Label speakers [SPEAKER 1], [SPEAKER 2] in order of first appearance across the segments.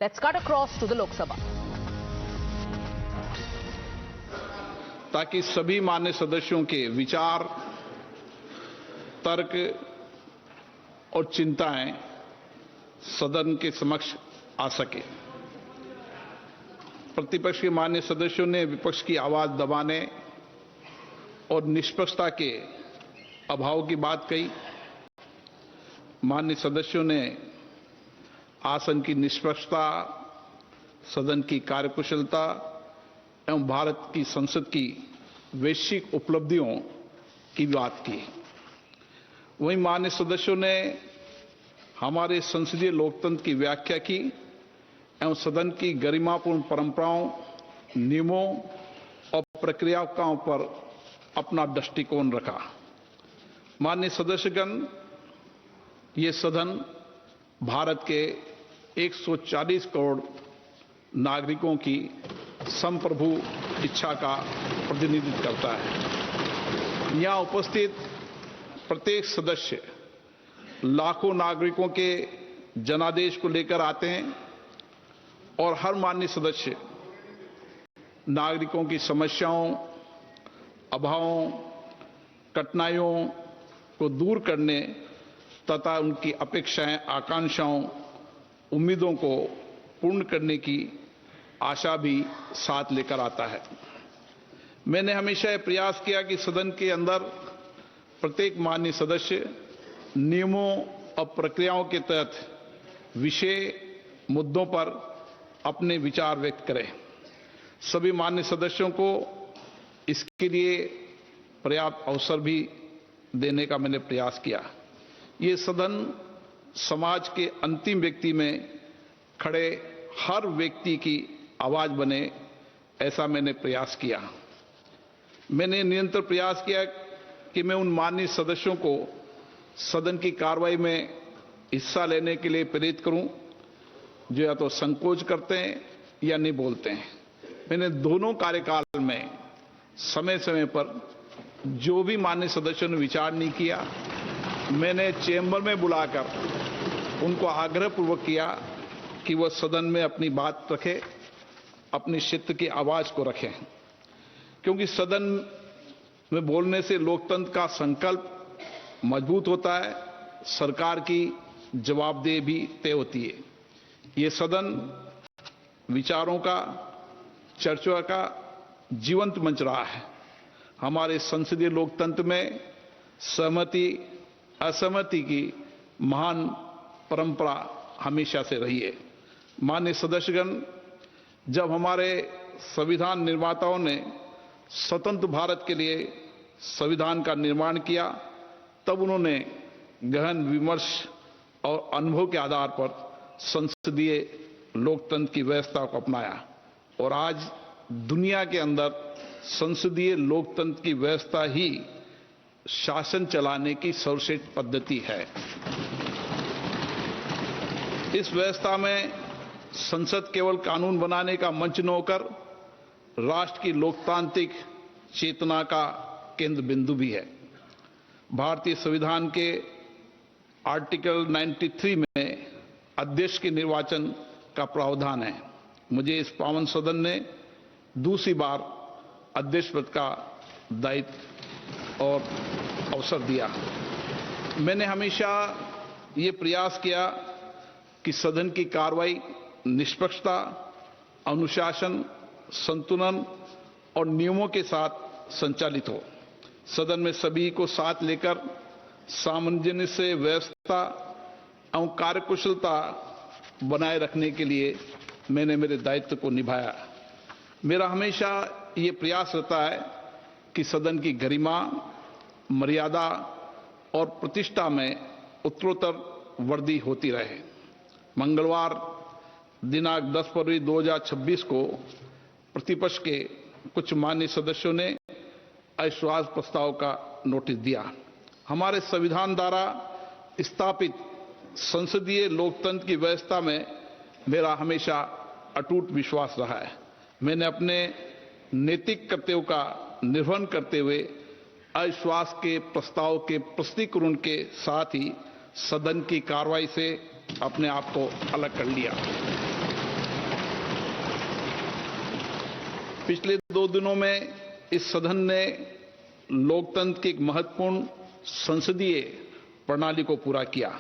[SPEAKER 1] Let's cut across to the Lok Sabha.
[SPEAKER 2] ताकि सभी मान्य सदस्यों के विचार, तर्क और चिंताएं सदन के समक्ष आ सके। प्रतिपक्ष के मान्य सदस्यों ने विपक्ष की आवाज दबाने और निष्पक्षता के अभाव की बात कही। मान्य सदस्यों ने आसन की निष्पक्षता, सदन की कार्यकुशलता एवं भारत की संसद की वैश्विक उपलब्धियों की बात की। वहीं मान्य सदस्यों ने हमारे संसदीय लोकतंत्र की व्याख्या की एवं सदन की गरिमापूर्ण परंपराओं, नियमों और प्रक्रियाओं पर अपना दृष्टिकोण रखा। माननीय सदस्यगण, ये सदन भारत के 140 करोड़ नागरिकों की संप्रभु इच्छा का प्रतिनिधित्व करता है। यहां उपस्थित प्रत्येक सदस्य लाखों नागरिकों के जनादेश को लेकर आते हैं और हर माननीय सदस्य नागरिकों की समस्याओं, अभावों, कठिनाइयों को दूर करने तथा उनकी अपेक्षाएं, आकांक्षाओं, उम्मीदों को पूर्ण करने की आशा भी साथ लेकर आता है। मैंने हमेशा यह प्रयास किया कि सदन के अंदर प्रत्येक माननीय सदस्य नियमों और प्रक्रियाओं के तहत विषय मुद्दों पर अपने विचार व्यक्त करें। सभी माननीय सदस्यों को इसके लिए पर्याप्त अवसर भी देने का मैंने प्रयास किया। ये सदन समाज के अंतिम व्यक्ति में खड़े हर व्यक्ति की आवाज बने, ऐसा मैंने प्रयास किया। मैंने निरंतर प्रयास किया कि मैं उन माननीय सदस्यों को सदन की कार्रवाई में हिस्सा लेने के लिए प्रेरित करूं जो या तो संकोच करते हैं या नहीं बोलते हैं। मैंने दोनों कार्यकाल में समय समय पर जो भी माननीय सदस्यों ने विचार नहीं किया, मैंने चेंबर में बुलाकर उनको आग्रहपूर्वक किया कि वह सदन में अपनी बात रखें, अपनी क्षेत्र की आवाज को रखें, क्योंकि सदन में बोलने से लोकतंत्र का संकल्प मजबूत होता है, सरकार की जवाबदेही भी तय होती है। ये सदन विचारों का, चर्चा का जीवंत मंच रहा है। हमारे संसदीय लोकतंत्र में सहमति असहमति की महान परंपरा हमेशा से रही है। माननीय सदस्यगण, जब हमारे संविधान निर्माताओं ने स्वतंत्र भारत के लिए संविधान का निर्माण किया, तब उन्होंने गहन विमर्श और अनुभव के आधार पर संसदीय लोकतंत्र की व्यवस्था को अपनाया और आज दुनिया के अंदर संसदीय लोकतंत्र की व्यवस्था ही शासन चलाने की सर्वश्रेष्ठ पद्धति है। इस व्यवस्था में संसद केवल कानून बनाने का मंच न होकर राष्ट्र की लोकतांत्रिक चेतना का केंद्र बिंदु भी है। भारतीय संविधान के आर्टिकल 93 में अध्यक्ष के निर्वाचन का प्रावधान है। मुझे इस पावन सदन ने दूसरी बार अध्यक्ष पद का दायित्व और अवसर दिया। मैंने हमेशा ये प्रयास किया कि सदन की कार्रवाई निष्पक्षता, अनुशासन, संतुलन और नियमों के साथ संचालित हो। सदन में सभी को साथ लेकर सामंजस्य से व्यवस्था एवं कार्यकुशलता बनाए रखने के लिए मैंने मेरे दायित्व को निभाया। मेरा हमेशा ये प्रयास रहता है कि सदन की गरिमा, मर्यादा और प्रतिष्ठा में उत्तरोत्तर वृद्धि होती रहे। मंगलवार दिनांक 10 फरवरी 2026 को प्रतिपक्ष के कुछ माननीय सदस्यों ने अविश्वास प्रस्ताव का नोटिस दिया। हमारे संविधान द्वारा स्थापित संसदीय लोकतंत्र की व्यवस्था में मेरा हमेशा अटूट विश्वास रहा है। मैंने अपने नैतिक कर्तव्यों का निर्वहन करते हुए अविश्वास के प्रस्ताव के प्रस्तुतीकरण के साथ ही सदन की कार्रवाई से अपने आप को अलग कर लिया। पिछले 2 दिनों में इस सदन ने लोकतंत्र की एक महत्वपूर्ण संसदीय प्रणाली को पूरा किया।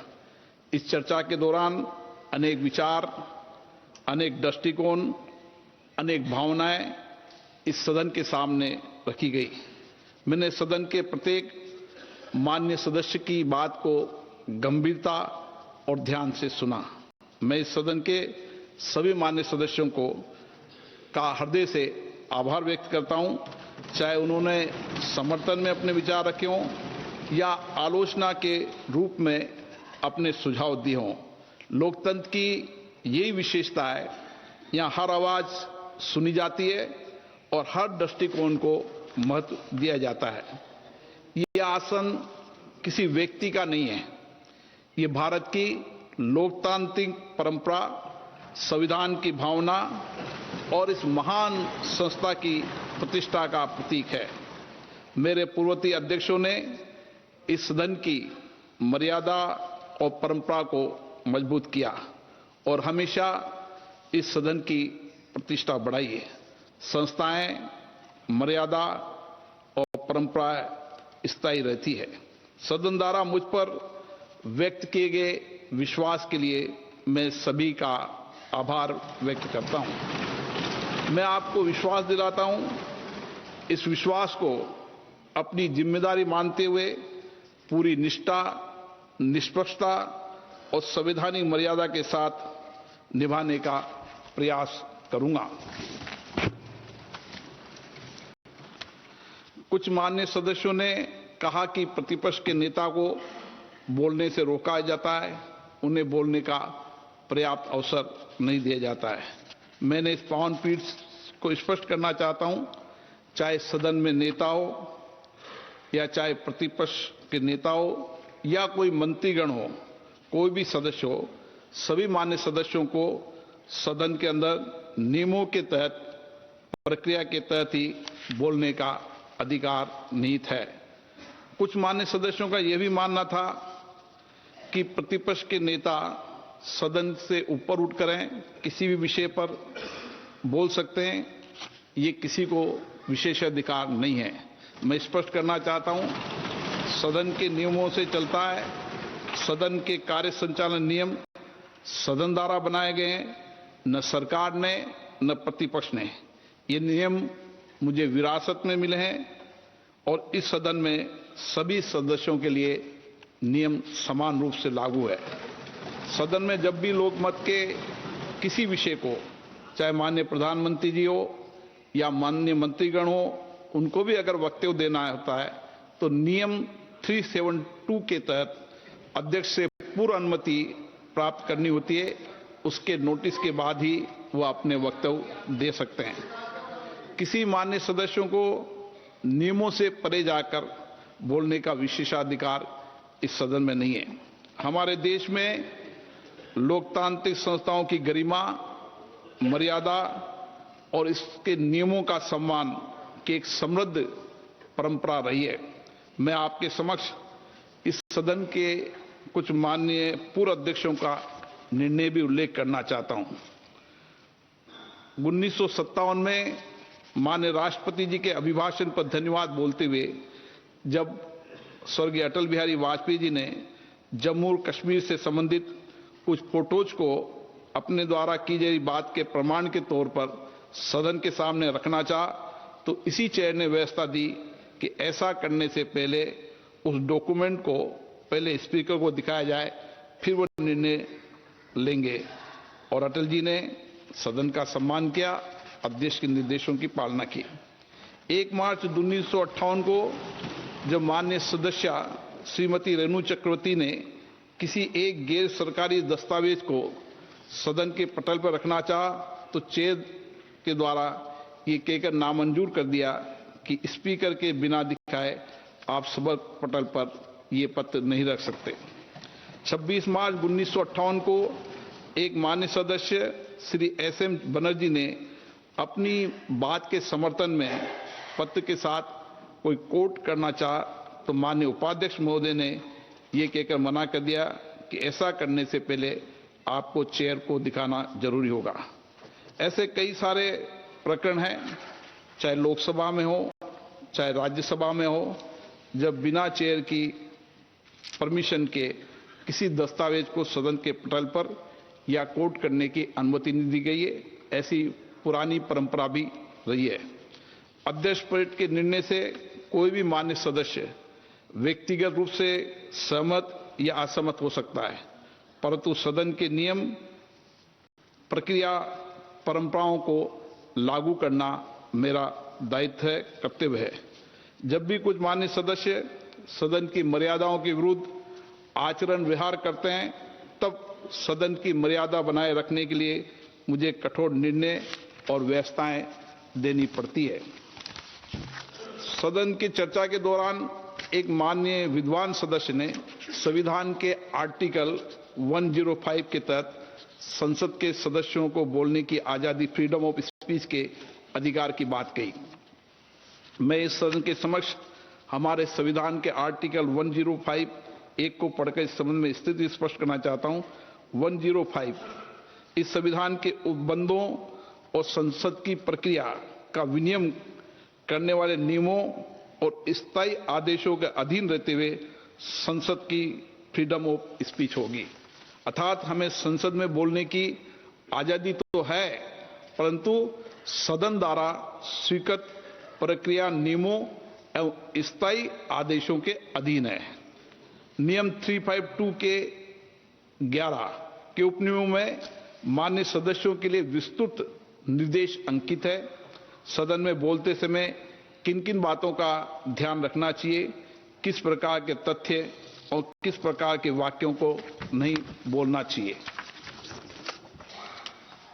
[SPEAKER 2] इस चर्चा के दौरान अनेक विचार, अनेक दृष्टिकोण, अनेक भावनाएं इस सदन के सामने रखी गई। मैंने सदन के प्रत्येक माननीय सदस्य की बात को गंभीरता और ध्यान से सुना। मैं इस सदन के सभी माननीय सदस्यों का हृदय से आभार व्यक्त करता हूं, चाहे उन्होंने समर्थन में अपने विचार रखे हों या आलोचना के रूप में अपने सुझाव दिए हों। लोकतंत्र की यही विशेषता है, यहां हर आवाज सुनी जाती है और हर दृष्टिकोण को महत्व दिया जाता है। यह आसन किसी व्यक्ति का नहीं है, ये भारत की लोकतांत्रिक परंपरा, संविधान की भावना और इस महान संस्था की प्रतिष्ठा का प्रतीक है। मेरे पूर्ववर्ती अध्यक्षों ने इस सदन की मर्यादा और परंपरा को मजबूत किया और हमेशा इस सदन की प्रतिष्ठा बढ़ाई है। संस्थाएं, मर्यादा और परंपरा स्थायी रहती है। सदन द्वारा मुझ पर व्यक्त किए गए विश्वास के लिए मैं सभी का आभार व्यक्त करता हूं। मैं आपको विश्वास दिलाता हूं, इस विश्वास को अपनी जिम्मेदारी मानते हुए पूरी निष्ठा, निष्पक्षता और संवैधानिक मर्यादा के साथ निभाने का प्रयास करूंगा। कुछ माननीय सदस्यों ने कहा कि प्रतिपक्ष के नेता को बोलने से रोका जाता है, उन्हें बोलने का पर्याप्त अवसर नहीं दिया जाता है। मैंने इस पावन पीठ को स्पष्ट करना चाहता हूं, चाहे सदन में नेता हो या चाहे प्रतिपक्ष के नेता हो या कोई मंत्रीगण हो, कोई भी सदस्य हो, सभी मान्य सदस्यों को सदन के अंदर नियमों के तहत, प्रक्रिया के तहत ही बोलने का अधिकार निहित है। कुछ मान्य सदस्यों का यह भी मानना था कि प्रतिपक्ष के नेता सदन से ऊपर उठ करें किसी भी विषय पर बोल सकते हैं, ये किसी को विशेषाधिकार नहीं है। मैं स्पष्ट करना चाहता हूं, सदन के नियमों से चलता है। सदन के कार्य संचालन नियम सदन द्वारा बनाए गए हैं, न सरकार ने न प्रतिपक्ष ने। ये नियम मुझे विरासत में मिले हैं और इस सदन में सभी सदस्यों के लिए नियम समान रूप से लागू है। सदन में जब भी लोकमत के किसी विषय को, चाहे माननीय प्रधानमंत्री जी हो या माननीय मंत्रीगण हो, उनको भी अगर वक्तव्य देना होता है तो नियम 372 के तहत अध्यक्ष से पूर्व अनुमति प्राप्त करनी होती है। उसके नोटिस के बाद ही वो अपने वक्तव्य दे सकते हैं। किसी माननीय सदस्यों को नियमों से परे जाकर बोलने का विशेषाधिकार इस सदन में नहीं है। हमारे देश में लोकतांत्रिक संस्थाओं की गरिमा, मर्यादा और इसके नियमों का सम्मान की एक समृद्ध परंपरा रही है। मैं आपके समक्ष इस सदन के कुछ माननीय पूर्व अध्यक्षों का निर्णय भी उल्लेख करना चाहता हूं। 1957 में माननीय राष्ट्रपति जी के अभिभाषण पर धन्यवाद बोलते हुए जब स्वर्गीय अटल बिहारी वाजपेयी जी ने जम्मू और कश्मीर से संबंधित कुछ फोटोज को अपने द्वारा की गई बात के प्रमाण के तौर पर सदन के सामने रखना चाहा, तो इसी चेयर ने व्यवस्था दी कि ऐसा करने से पहले उस डॉक्यूमेंट को पहले स्पीकर को दिखाया जाए, फिर वो निर्णय लेंगे। और अटल जी ने सदन का सम्मान किया, अध्यक्ष के निर्देशों की पालना की। 1 मार्च 1958 को जब माननीय सदस्य श्रीमती रेणु चक्रवर्ती ने किसी एक गैर सरकारी दस्तावेज को सदन के पटल पर रखना चाहा, तो चेयर के द्वारा ये कहकर नामंजूर कर दिया कि स्पीकर के बिना दिखाए आप सभा पटल पर ये पत्र नहीं रख सकते। 26 मार्च 1958 को एक मान्य सदस्य श्री एस.एम. बनर्जी ने अपनी बात के समर्थन में पत्र के साथ कोई कोट करना चाहा, तो माननीय उपाध्यक्ष महोदय ने ये कहकर मना कर दिया कि ऐसा करने से पहले आपको चेयर को दिखाना जरूरी होगा। ऐसे कई सारे प्रकरण हैं चाहे लोकसभा में हो चाहे राज्यसभा में हो, जब बिना चेयर की परमिशन के किसी दस्तावेज को सदन के पटल पर या कोट करने की अनुमति नहीं दी गई है। ऐसी पुरानी परंपरा भी रही है। अध्यक्ष परिषद के निर्णय से कोई भी मान्य सदस्य व्यक्तिगत रूप से सहमत या असहमत हो सकता है, परंतु सदन के नियम, प्रक्रिया, परंपराओं को लागू करना मेरा दायित्व है, कर्तव्य है। जब भी कुछ मान्य सदस्य सदन की मर्यादाओं के विरुद्ध आचरण व्यवहार करते हैं, तब सदन की मर्यादा बनाए रखने के लिए मुझे कठोर निर्णय और व्यवस्थाएं देनी पड़ती है। सदन की चर्चा के दौरान एक माननीय विद्वान सदस्य ने संविधान के आर्टिकल 105 के तहत संसद के सदस्यों को बोलने की आजादी, फ्रीडम ऑफ स्पीच के अधिकार की बात कही। मैं इस सदन के समक्ष हमारे संविधान के आर्टिकल 105 एक को पढ़कर इस संबंध में स्थिति स्पष्ट करना चाहता हूं। 105 इस संविधान के उपबंधों और संसद की प्रक्रिया का विनियमन करने वाले नियमों और स्थायी आदेशों के अधीन रहते हुए संसद की फ्रीडम ऑफ स्पीच होगी। अर्थात हमें संसद में बोलने की आजादी तो है, परंतु सदन द्वारा स्वीकृत प्रक्रिया, नियमों एवं स्थायी आदेशों के अधीन है। नियम 352 के 11 के उपनियमों में मान्य सदस्यों के लिए विस्तृत निर्देश अंकित है। सदन में बोलते समय किन किन बातों का ध्यान रखना चाहिए, किस प्रकार के तथ्य और किस प्रकार के वाक्यों को नहीं बोलना चाहिए।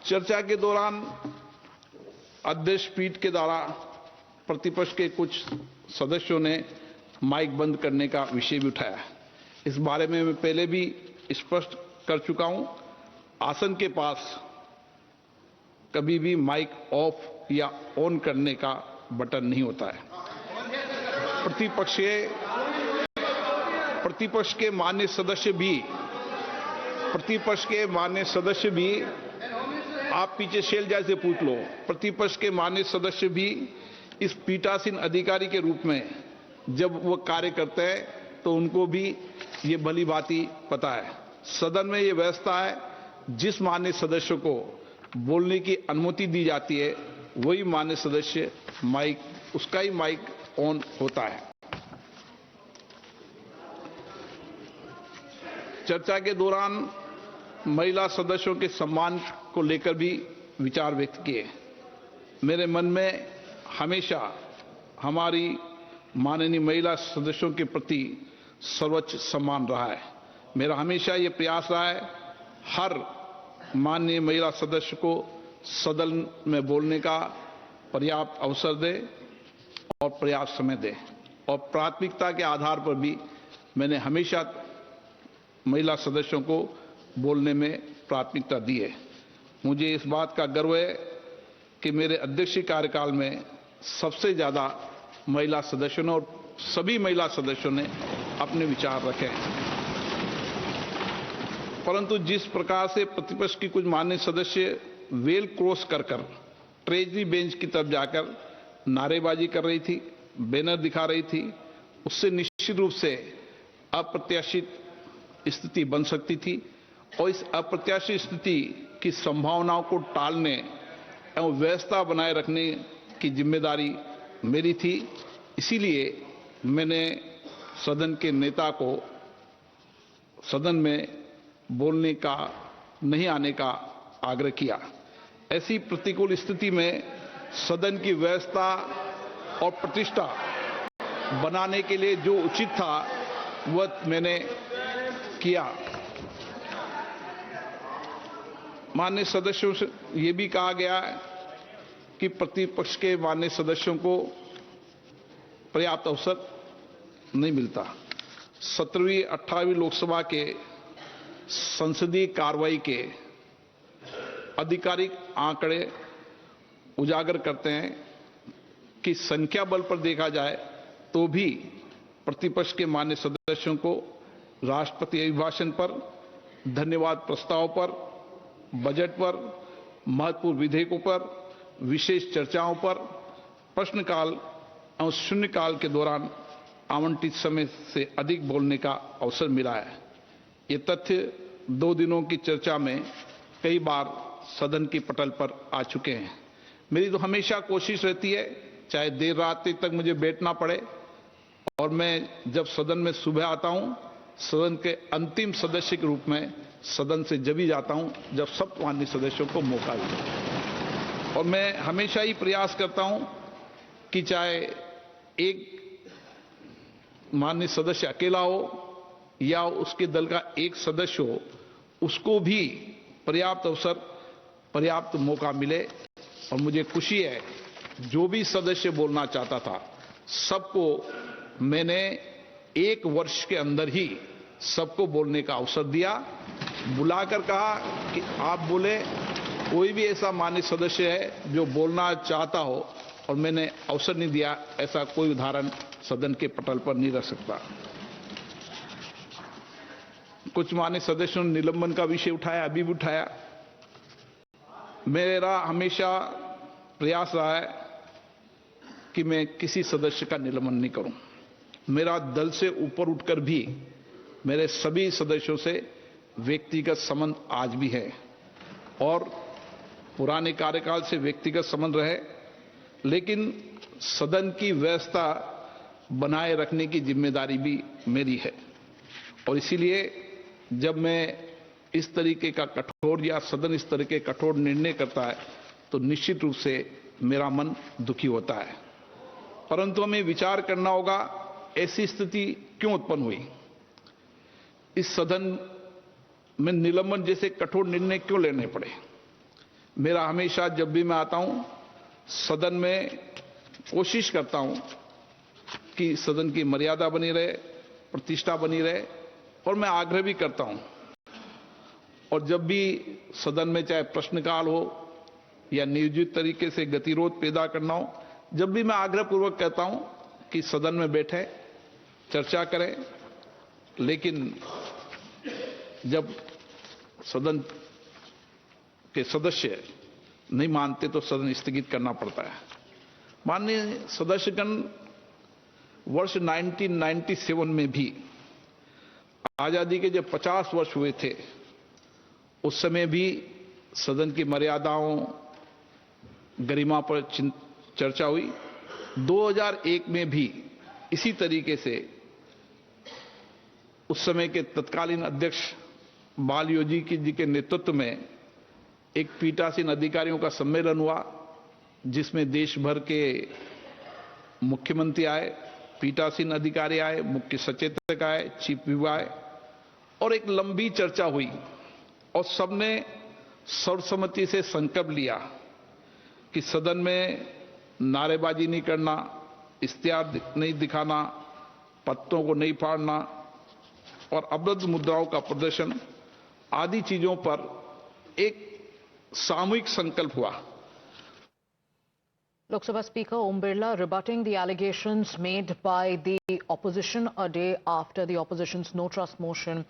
[SPEAKER 2] चर्चा के दौरान अध्यक्ष पीठ के द्वारा प्रतिपक्ष के कुछ सदस्यों ने माइक बंद करने का विषय भी उठाया। इस बारे में मैं पहले भी स्पष्ट कर चुका हूं। आसन के पास कभी भी माइक ऑफ या ऑन करने का बटन नहीं होता है। प्रतिपक्ष के मान्य सदस्य भी आप पीछे शैलजा से पूछ लो, प्रतिपक्ष के मान्य सदस्य भी इस पीठासीन अधिकारी के रूप में जब वो कार्य करते हैं तो उनको भी ये भली भांति पता है। सदन में ये व्यवस्था है, जिस मान्य सदस्य को बोलने की अनुमति दी जाती है वही मान्य सदस्य उसका ही माइक ऑन होता है। चर्चा के दौरान महिला सदस्यों के सम्मान को लेकर भी विचार व्यक्त किए। मेरे मन में हमेशा हमारी माननीय महिला सदस्यों के प्रति सर्वोच्च सम्मान रहा है। मेरा हमेशा ये प्रयास रहा है, हर माननीय महिला सदस्य को सदन में बोलने का पर्याप्त अवसर दे और पर्याप्त समय दे, और प्राथमिकता के आधार पर भी मैंने हमेशा महिला सदस्यों को बोलने में प्राथमिकता दी है। मुझे इस बात का गर्व है कि मेरे अध्यक्षीय कार्यकाल में सबसे ज्यादा महिला सदस्यों ने और सभी महिला सदस्यों ने अपने विचार रखे हैं। परंतु जिस प्रकार से प्रतिपक्ष की कुछ मान्य सदस्य वेल क्रॉस कर ट्रेजरी बेंच की तरफ जाकर नारेबाजी कर रही थी, बैनर दिखा रही थी, उससे निश्चित रूप से अप्रत्याशित स्थिति बन सकती थी, और इस अप्रत्याशित स्थिति की संभावनाओं को टालने एवं व्यवस्था बनाए रखने की जिम्मेदारी मेरी थी। इसीलिए मैंने सदन के नेता को सदन में बोलने का नहीं आने का आग्रह किया। ऐसी प्रतिकूल स्थिति में सदन की व्यवस्था और प्रतिष्ठा बनाने के लिए जो उचित था वह मैंने किया। माननीय सदस्यों से यह भी कहा गया है कि प्रतिपक्ष के माननीय सदस्यों को पर्याप्त अवसर नहीं मिलता। 17वीं 18वीं लोकसभा के संसदीय कार्रवाई के आधिकारिक आंकड़े उजागर करते हैं कि संख्या बल पर देखा जाए तो भी प्रतिपक्ष के मान्य सदस्यों को राष्ट्रपति अभिभाषण पर, धन्यवाद प्रस्ताव पर, बजट पर, महत्वपूर्ण विधेयकों पर, विशेष चर्चाओं पर प्रश्नकाल और शून्यकाल के दौरान आवंटित समय से अधिक बोलने का अवसर मिला है। ये तथ्य 2 दिनों की चर्चा में कई बार सदन की पटल पर आ चुके हैं। मेरी तो हमेशा कोशिश रहती है, चाहे देर रात तक मुझे बैठना पड़े, और मैं जब सदन में सुबह आता हूं, सदन के अंतिम सदस्य के रूप में सदन से जब ही जाता हूं जब सब माननीय सदस्यों को मौका मिले। और मैं हमेशा ही प्रयास करता हूं कि चाहे एक माननीय सदस्य अकेला हो या उसके दल का एक सदस्य हो, उसको भी पर्याप्त अवसर, पर्याप्त मौका मिले। और मुझे खुशी है, जो भी सदस्य बोलना चाहता था सबको मैंने 1 वर्ष के अंदर ही सबको बोलने का अवसर दिया। बुलाकर कहा कि आप बोले, कोई भी ऐसा माननीय सदस्य है जो बोलना चाहता हो और मैंने अवसर नहीं दिया, ऐसा कोई उदाहरण सदन के पटल पर नहीं रख सकता। कुछ माननीय सदस्यों ने निलंबन का विषय उठाया, अभी भी उठाया। मेरा हमेशा प्रयास रहा है कि मैं किसी सदस्य का निलंबन नहीं करूं। मेरा दल से ऊपर उठकर भी मेरे सभी सदस्यों से व्यक्तिगत संबंध आज भी है, और पुराने कार्यकाल से व्यक्तिगत संबंध रहे, लेकिन सदन की व्यवस्था बनाए रखने की जिम्मेदारी भी मेरी है। और इसीलिए जब मैं इस तरीके का कठोर या सदन इस तरह के कठोर निर्णय करता है तो निश्चित रूप से मेरा मन दुखी होता है। परंतु हमें विचार करना होगा, ऐसी स्थिति क्यों उत्पन्न हुई, इस सदन में निलंबन जैसे कठोर निर्णय क्यों लेने पड़े। मेरा हमेशा जब भी मैं आता हूं सदन में कोशिश करता हूं कि सदन की मर्यादा बनी रहे, प्रतिष्ठा बनी रहे, और मैं आग्रह भी करता हूं। और जब भी सदन में चाहे प्रश्नकाल हो या नियोजित तरीके से गतिरोध पैदा करना हो, जब भी मैं आग्रहपूर्वक कहता हूं कि सदन में बैठे चर्चा करें, लेकिन जब सदन के सदस्य नहीं मानते तो सदन स्थगित करना पड़ता है। माननीय सदस्यगण, वर्ष 1997 में भी आजादी के जब 50 वर्ष हुए थे, उस समय भी सदन की मर्यादाओं, गरिमा पर चर्चा हुई। 2001 में भी इसी तरीके से उस समय के तत्कालीन अध्यक्ष बालयोगी जी के नेतृत्व में एक पीठासीन अधिकारियों का सम्मेलन हुआ, जिसमें देश भर के मुख्यमंत्री आए, पीठासीन अधिकारी आए, मुख्य सचेतक आए, चीफ व्हिप आए, और एक लंबी चर्चा हुई और सबने सर्वसम्मति से संकल्प लिया कि सदन में नारेबाजी नहीं करना, इश्तिहार नहीं दिखाना, पत्तों को नहीं फाड़ना और अवरुद्ध मुद्राओं का प्रदर्शन आदि चीजों पर एक सामूहिक संकल्प हुआ।
[SPEAKER 1] Lok Sabha Speaker Om Birla rebutting the allegations made by the opposition a day after the opposition's no trust motion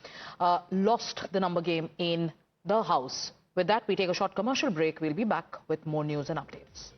[SPEAKER 1] lost the number game in the House. With that, we take a short commercial break. We'll be back with more news and updates.